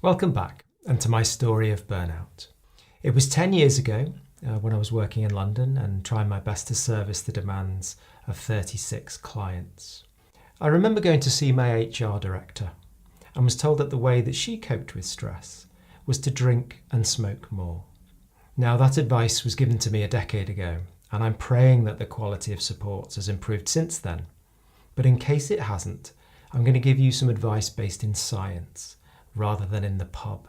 Welcome back, and to my story of burnout. It was 10 years ago when I was working in London and trying my best to service the demands of 36 clients. I remember going to see my HR director and was told that the way that she coped with stress was to drink and smoke more. Now, that advice was given to me a decade ago, and I'm praying that the quality of support has improved since then. But in case it hasn't, I'm going to give you some advice based in science rather than in the pub.